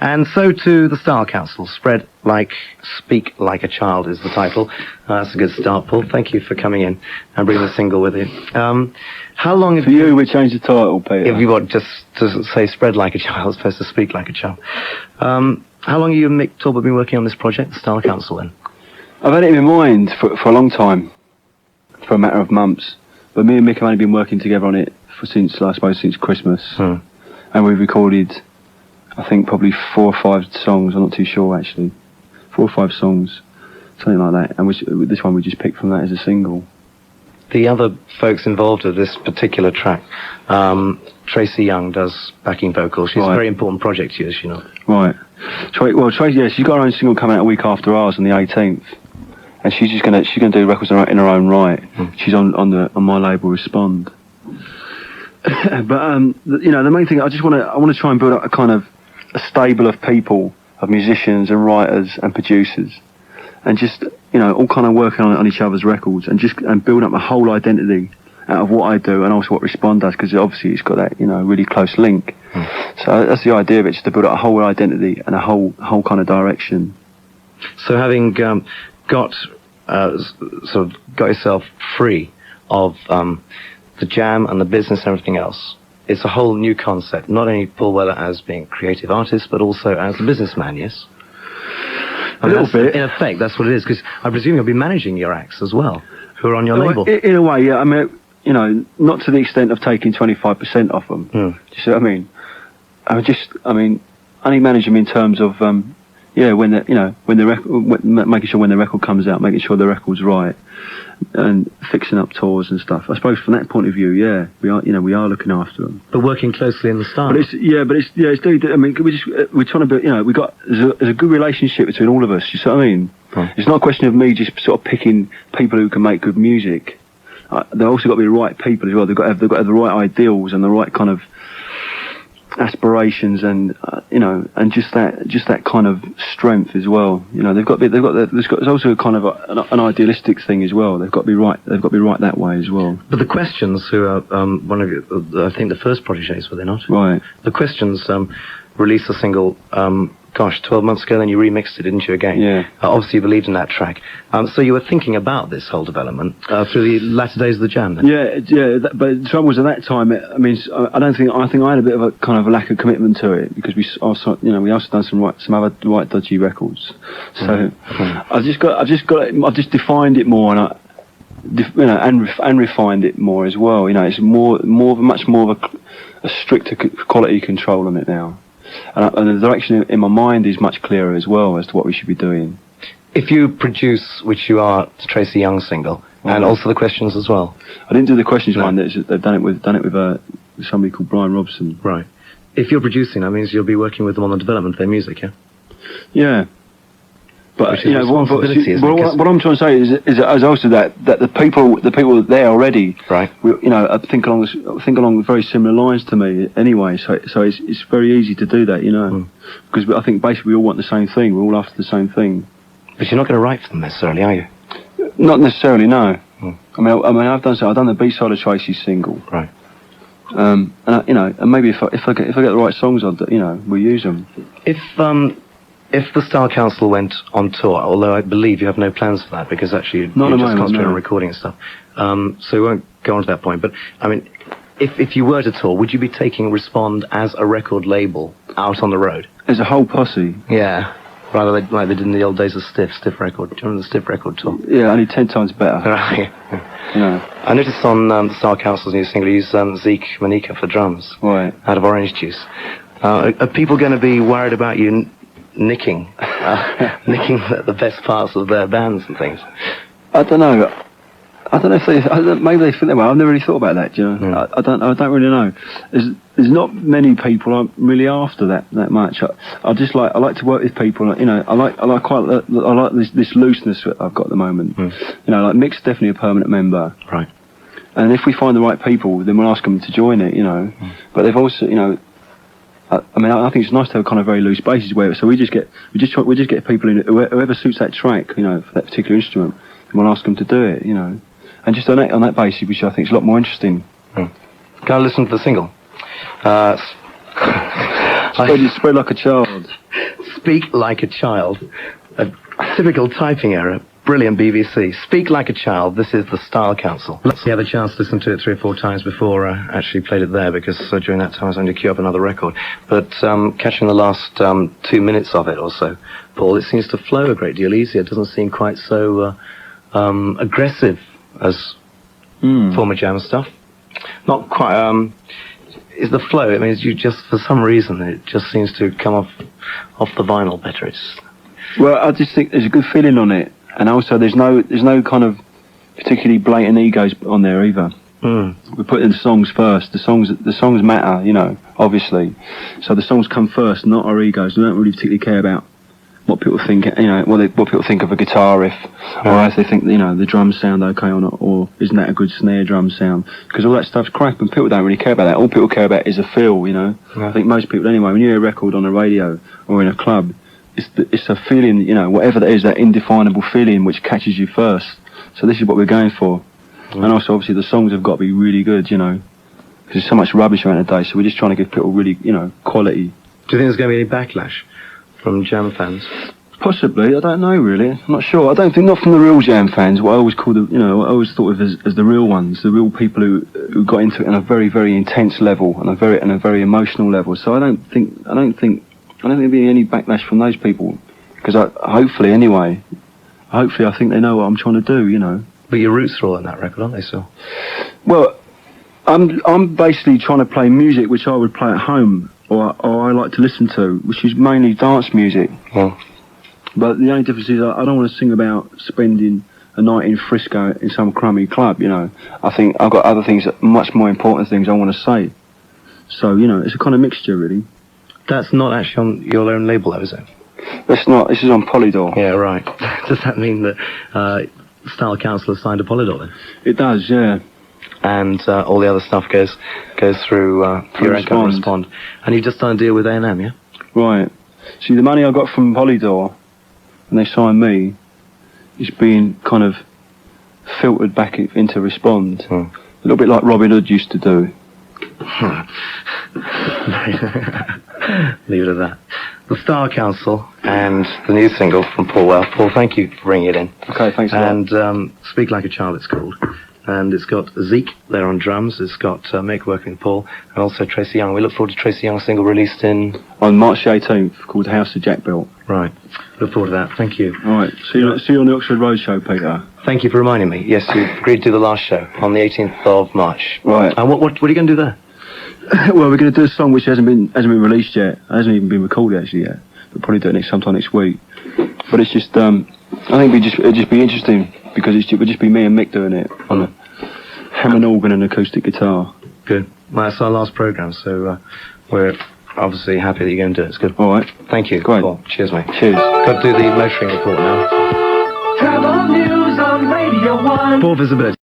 And so to the Style Council. Spread Like, Speak Like a Child is the title. That's a good start, Paul. Thank you for coming in and bringing the single with you. How long have you... we changed the title, Peter. If you want just to say Spread Like a Child as opposed to Speak Like a Child. How long have you and Mick Talbot been working on this project, the Style Council, then? I've had it in my mind for a long time, for a matter of months. But me and Mick have only been working together on it since Christmas. And we've recorded, I think, probably 4 or 5 songs. I'm not too sure, actually. 4 or 5 songs, something like that. And this one we just picked from that as a single. The other folks involved with this particular track, Tracy Young does backing vocals. She's a very important project to you, is she not? Right. Well, Tracy, yeah, she's got her own single coming out a week after ours on the 18th. And she's gonna do records in her own right. She's on my label Respond. But you know, the main thing I want to try and build up a stable of people, of musicians and writers and producers, and just, you know, all kind of working on each other's records, and build up a whole identity out of what I do and also what Respond does, because obviously it's got that, you know, really close link. So that's the idea of it, just to build up a whole identity and a whole kind of direction. So having got yourself free of the jam and the business and everything else, it's a whole new concept. Not only Paul Weller as being a creative artist, but also as a businessman, yes? A little bit. In effect, that's what it is, because I presume you'll be managing your acts as well, who are on your label. In a way, yeah. I mean, you know, not to the extent of taking 25% off them. Do you see what I mean? I mean, only manage them in terms of, making sure when the record comes out, making sure the record's right, and fixing up tours and stuff. I suppose from that point of view, yeah, we are looking after them. But working closely in the style. But it's I mean, we're trying to build, you know, there's a good relationship between all of us. You see what I mean? It's not a question of me just sort of picking people who can make good music. They've also got to be the right people as well. They've got to have the right ideals and the right kind of aspirations, and you know, and just that kind of strength as well. You know, there's also a kind of an idealistic thing as well. They've got to be right. They've got to be right that way as well. But the Questions, who are one of your, I think the first protégés, were they not? Right. The Questions released a single 12 months ago, then you remixed it, didn't you, again? Yeah. Obviously you believed in that track. So you were thinking about this whole development through the latter days of the jam, then? Yeah, but the trouble was, at that time, I think I had a bit of a kind of a lack of commitment to it, because we also done some other right dodgy records. So I've just defined it more, and refined it more as well. You know, it's much more of a stricter quality control on it now. And the direction in my mind is much clearer as well as to what we should be doing. If you produce, which you are, the Tracy Young single, and also the Questions as well. I didn't do the Questions one. They've done it with somebody called Brian Robson. Right. If you're producing, that means you'll be working with them on the development of their music, yeah? Yeah. But you know, what I'm trying to say is also that the people there already, right? think along very similar lines to me anyway. So it's very easy to do that, you know, because I think basically we all want the same thing. We're all after the same thing. But you're not going to write for them necessarily, are you? Not necessarily, no. I mean, I've done the B-side of Tracy's single, right? And and maybe if I get the right songs, we'll use them. If the Style Council went on tour, although I believe you have no plans for that, because actually you're just concentrating on recording and stuff, so we won't go on to that point, but I mean, if you were to tour, would you be taking Respond as a record label out on the road? As a whole posse? Yeah, rather like they did in the old days of Stiff Record. Do you remember the Stiff Record tour? Yeah, only 10 times better. Right. Yeah. I noticed on the Style Council's new single, you use Zeke Manika for drums. Right. Out of Orange Juice. Are people going to be worried about you nicking the best parts of their bands and things? I don't know if maybe they think that way. I've never really thought about that, do you know? I don't really know. There's not many people I'm really after that much. I like to work with people, you know. I like this looseness that I've got at the moment. You know, like Mick's definitely a permanent member. Right. And if we find the right people, then we'll ask them to join it, you know. But they've also, you know, I mean, I think it's nice to have a kind of very loose basis where, so we just get people in, whoever suits that track, you know, for that particular instrument, and we'll ask them to do it, you know, and just on that basis, which I think is a lot more interesting. Can I listen to the single? Spread Like a Child. Speak like a child. A typical typing error. Brilliant BBC. Speak like a child. This is the Style Council. Let's have a chance to listen to it 3 or 4 times before I actually played it there, because during that time I was going to queue up another record. But catching the last 2 minutes of it or so, Paul, it seems to flow a great deal easier. It doesn't seem quite so aggressive as former Jam stuff. Not quite. Is the flow? It means you just, for some reason, it just seems to come off the vinyl better. Well, I just think there's a good feeling on it. And also, there's no kind of particularly blatant egos on there either. We put in the songs first. The songs matter, you know, obviously. So the songs come first, not our egos. We don't really particularly care about what people think, you know, what people think of a guitar riff, or if they think, you know, the drums sound okay or not, or isn't that a good snare drum sound? Because all that stuff's crap, and people don't really care about that. All people care about is a feel, you know. I think most people, anyway, when you hear a record on a radio or in a club, it's a feeling, you know, whatever that is, that indefinable feeling which catches you first. So this is what we're going for. And also, obviously, the songs have got to be really good, you know, because there's so much rubbish around the day, so we're just trying to give people really, you know, quality. Do you think there's going to be any backlash from Jam fans? Possibly, I don't know really. I'm not sure. I don't think, not from the real Jam fans. What I always call what I always thought of as the real ones, the real people who got into it on a very, very intense level and a very emotional level. So I don't think there'll be any backlash from those people, because hopefully I think they know what I'm trying to do, you know. But your roots are all in that record, aren't they, still? Well, I'm basically trying to play music which I would play at home, or I like to listen to, which is mainly dance music. Yeah. But the only difference is I don't want to sing about spending a night in Frisco in some crummy club, you know. I think I've got other things, much more important things I want to say. So, you know, it's a kind of mixture, really. That's not actually on your own label, though, is it? That's not. This is on Polydor. Yeah, right. Does that mean that Style Council has signed a Polydor then? It does, yeah. And all the other stuff goes through your Respond. And you've just done a deal with A&M, yeah? Right. See, the money I got from Polydor, and they signed me, is being kind of filtered back into Respond. A little bit like Robin Hood used to do. Leave it at that. The Style Council and the new single from Powell. Paul, thank you for bringing it in. Okay, thanks a lot. And Speak Like a Child, it's called. And it's got Zeke there on drums. It's got Mick working with Paul, and also Tracy Young. We look forward to Tracy Young's single released on March 18th, called House of Jack Built. Right. Look forward to that. Thank you. All right. See you on the Oxford Road show, Peter. Thank you for reminding me. Yes, you agreed to do the last show on the 18th of March. Right. And what are you going to do there? Well, we're going to do a song which hasn't been released yet. It hasn't even been recorded actually yet. We'll probably do it sometime next week. But it's just, I think it'd just be interesting, because it would just be me and Mick doing it on a Hammond organ and acoustic guitar. Good. Well, that's our last programme, so we're obviously happy that you're going to do it. It's good. All right. Thank you. Great. Paul. Cheers, mate. Cheers. Got to do the motoring report now. Travel news on Radio 1. Poor visibility.